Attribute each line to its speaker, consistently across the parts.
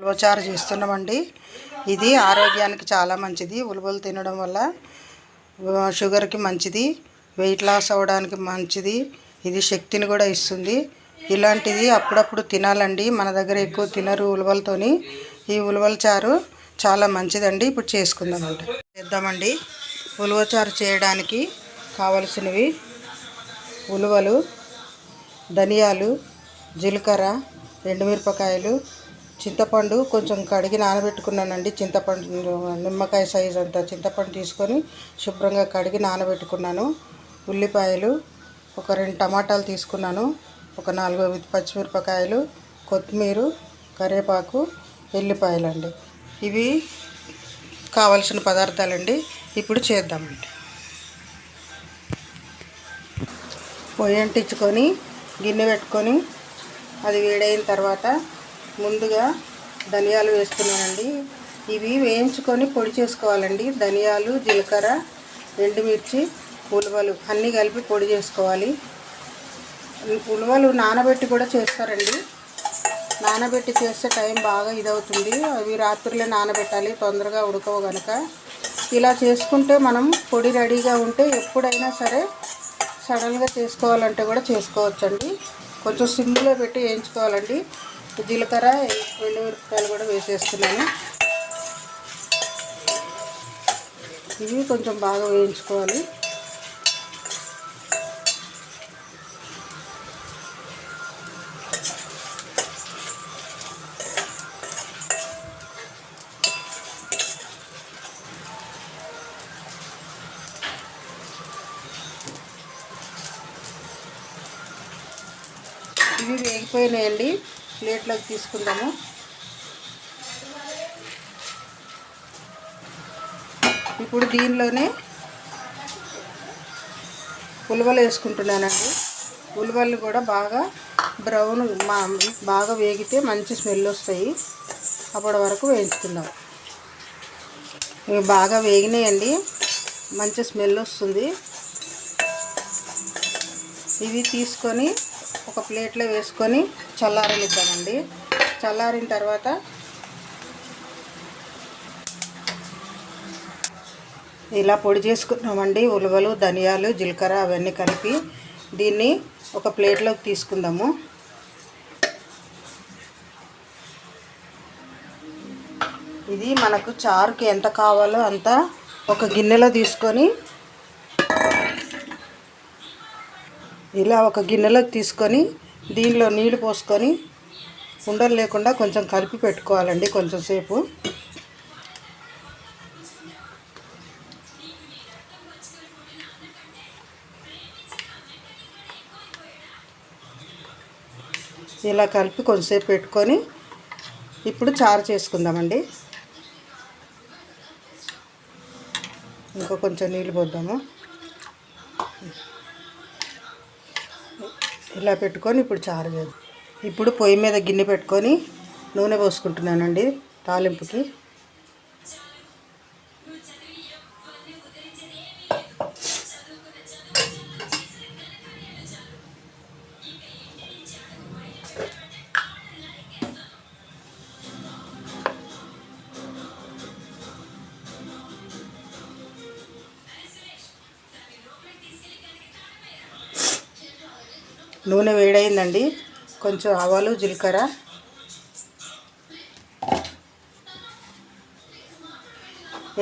Speaker 1: ఉలవచారు చేస్తున్నామండి. ఇది ఆరోగ్యానికి చాలా మంచిది. ఉలవలు తినడం వల్ల షుగర్కి మంచిది, వెయిట్ లాస్ అవ్వడానికి మంచిది. ఇది శక్తిని కూడా ఇస్తుంది. ఇలాంటిది అప్పుడప్పుడు తినాలండి. మన దగ్గర ఎక్కువ తినరు ఉలవలతోని. ఈ ఉలవల చారు చాలా మంచిదండి. ఇప్పుడు చేద్దామండి. ఉలవచారు చేయడానికి కావలసినవి ఉలవలు, ధనియాలు, జీలకర్ర, ఎండుమిరపకాయలు, చింతపండు కొంచెం కడిగి నానబెట్టుకున్నానండి. చింతపండు నిమ్మకాయ సైజ్ అంత చింతపండు తీసుకొని శుభ్రంగా కడిగి నానబెట్టుకున్నాను. ఉల్లిపాయలు, ఒక 2 టమాటాలు తీసుకున్నాను, ఒక 4 పచ్చిమిరపకాయలు, కొత్తిమీర, కరివేపాకు, ఎల్లిపాయలండి. ఇవి కావలసిన పదార్థాలండి. ఇప్పుడు చేద్దామండి. పొయ్యి అంటించుకొని గిన్నె పెట్టుకొని అది వేడైన తర్వాత ముందుగా ధనియాలు వేస్తున్నానండి. ఇవి వేయించుకొని పొడి చేసుకోవాలండి. ధనియాలు, జీలకర్ర, ఎండుమిర్చి, ఉలవలు అన్నీ కలిపి పొడి చేసుకోవాలి. ఉలవలు నానబెట్టి కూడా చేస్తారండి. నానబెట్టి చేస్తే టైం బాగా ఇదవుతుంది. అవి రాత్రులే నానబెట్టాలి, తొందరగా ఉడకవు కనుక. ఇలా చేసుకుంటే మనం పొడి రెడీగా ఉంటే ఎప్పుడైనా సరే సడన్గా చేసుకోవాలంటే కూడా చేసుకోవచ్చండి. కొంచెం సిమ్లో పెట్టి వేయించుకోవాలండి. జీలకర్ర, ఎండుమిరపకాయలు కూడా వేసేస్తున్నాను. ఇవి కొంచెం బాగా వేయించుకోవాలి. ఇవి వేగిపోయినాయండి. ప్లేట్లోకి తీసుకుందాము. ఇప్పుడు దీనిలోనే ఉలవలు వేసుకుంటున్నానండి. ఉలవలు కూడా బాగా బ్రౌన్ బాగా వేగితే మంచి స్మెల్ వస్తాయి. అప్పటి వరకు వేయించుకుందాం. ఇవి బాగా వేగినాయండి, మంచి స్మెల్ వస్తుంది. ఇవి తీసుకొని ఒక ప్లేట్లో వేసుకొని చల్లారనిద్దామండి. చల్లారిన తర్వాత ఇలా పొడి చేసుకున్నామండి. ఉలవలు, ధనియాలు, జీలకర్ర అవన్నీ కలిపి దీన్ని ఒక ప్లేట్లోకి తీసుకుందాము. ఇది మనకు చారుకి ఎంత కావాలో అంత ఒక గిన్నెలో తీసుకొని ఇలా ఒక గిన్నెలోకి తీసుకొని దీనిలో నీళ్లు పోసుకొని ఉండలు లేకుండా కొంచెం కలిపి పెట్టుకోవాలండి. కొంచెం సేపు ఇలా కలిపి కొంచెంసేపు పెట్టుకొని ఇప్పుడు చారు చేసుకుందామండి. ఇంకా కొంచెం నీళ్ళు పోద్దాము. ఇలా పెట్టుకొని ఇప్పుడు చారు చేద్దాం. ఇప్పుడు పొయ్యి మీద గిన్నె పెట్టుకొని నూనె పోసుకుంటున్నానండి తాలింపుకి. నూనె వేడైందండి. కొంచెం ఆవాలు, జీలకర్ర,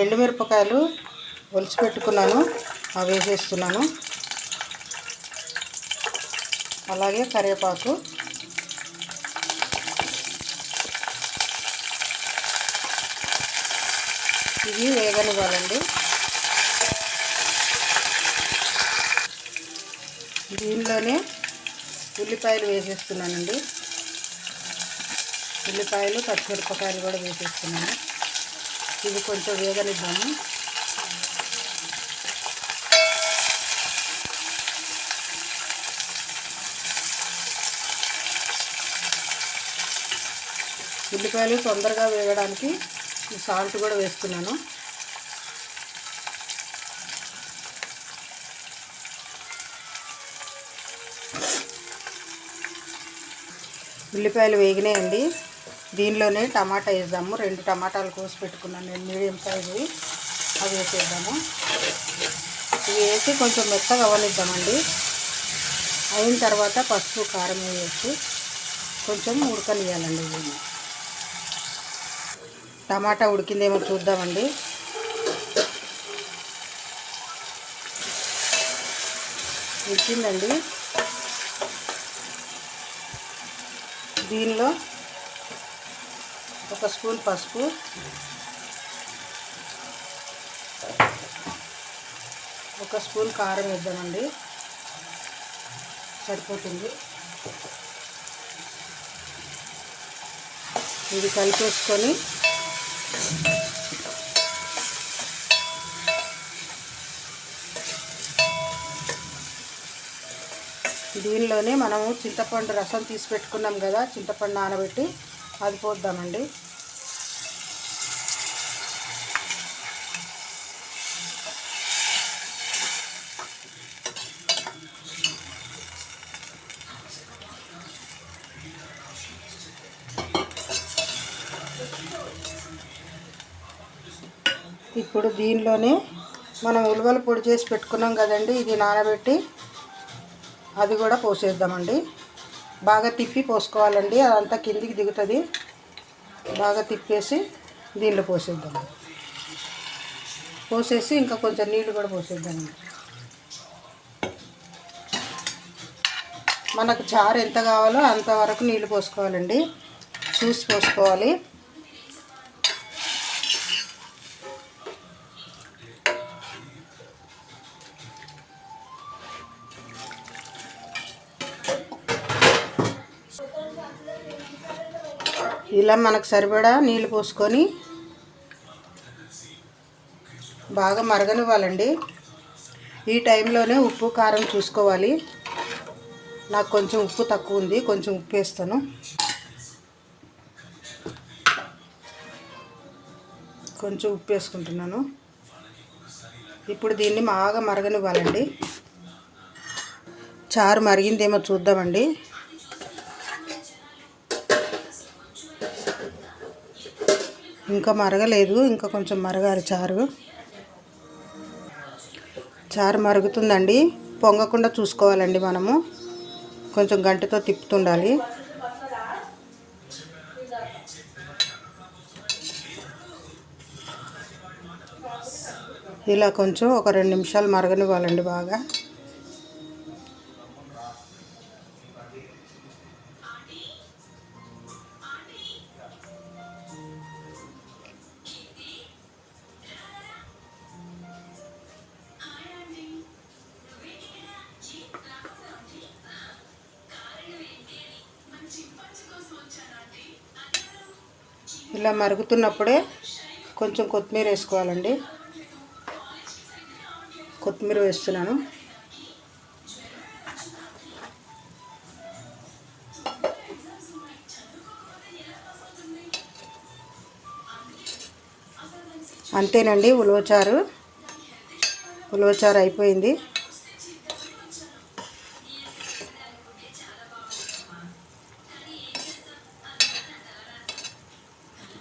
Speaker 1: ఎండుమిరపకాయలు ఒలిచి పెట్టుకున్నాను, అవి వేసేస్తున్నాను. అలాగే కరివేపాకు, ఇవి వేగనివ్వాలండి. దీనిలోనే ఉల్లిపాయలు వేసేస్తున్నానండి. ఉల్లిపాయలు, పచ్చిమిరపకాయలు కూడా వేసేస్తున్నాను. ఇవి కొంచెం వేగనిద్దాము. ఉల్లిపాయలు తొందరగా వేగడానికి సాల్ట్ కూడా వేస్తున్నాను. ఉల్లిపాయలు వేగినాయండి. దీనిలోనే టమాటా వేద్దాము. 2 టమాటాలు కోసి పెట్టుకున్నాను నేను, మీడియం సైజు. అవి వేసేద్దాము. ఇవి వేసి కొంచెం మెత్తగా అవనిద్దామండి. అయిన తర్వాత పసుపు కారం వేసి కొంచెం ఉడకనియాలండి. ఇవి టమాటా ఉడికిందేమో చూద్దామండి. ఉడికిందండి. దీనిలో 1 స్పూన్ పసుపు, 1 స్పూన్ కారం వేద్దామండి. సరిపోతుంది. ఇది కలిపేసుకొని దీనిలోనే మనము చింతపండు రసం తీసి పెట్టుకున్నాం కదా, చింతపండు నానబెట్టి అది పోద్దామండి. ఇప్పుడు దీనిలోనే మనం ఉలవల పొడి చేసి పెట్టుకున్నాం కదండి, ఇది నానబెట్టి అది కూడా పోసేద్దామండి. బాగా తిప్పి పోసుకోవాలండి, అదంతా కిందికి దిగుతుంది. బాగా తిప్పేసి దీనిలో పోసేద్దాం. పోసేసి ఇంకా కొంచెం నీళ్ళు కూడా పోసేద్దామండి. మనకు చారు ఎంత కావాలో అంతవరకు నీళ్ళు పోసుకోవాలండి, చూసి పోసుకోవాలి. ఇలా మనకు సరిపడా నీళ్ళు పోసుకొని బాగా మరగనివ్వాలండి. ఈ టైంలోనే ఉప్పు కారం చూసుకోవాలి. నాకు కొంచెం ఉప్పు తక్కువ ఉంది, కొంచెం ఉప్పు వేస్తాను. కొంచెం ఉప్పు వేసుకుంటున్నాను. ఇప్పుడు దీన్ని బాగా మరగనివ్వాలండి. చారు మరిగిందేమో చూద్దామండి. ఇంకా మరగలేదు, ఇంకా కొంచెం మరగాలి చారు. చారు మరుగుతుందండి. పొంగకుండా చూసుకోవాలండి. మనము కొంచెం గంటతో తిప్పుతుండాలి. ఇలా కొంచెం ఒక 2 నిమిషాలు మరగనివ్వాలండి బాగా. ఇలా మరుగుతున్నప్పుడే కొంచెం కొత్తిమీర వేసుకోవాలండి. కొత్తిమీర వేస్తున్నాను. అంతేనండి, ఉలవచారు అయిపోయింది.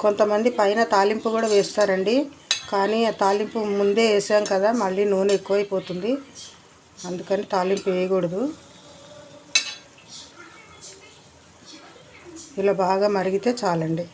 Speaker 1: కొంతమంది పైన తాలింపు కూడా వేస్తారండి, కానీ ఆ తాలింపు ముందే వేసాం కదా, మళ్ళీ నూనె ఎక్కువైపోతుంది. అందుకని తాలింపు వేయకూడదు. ఇలా బాగా మరిగితే చాలండి.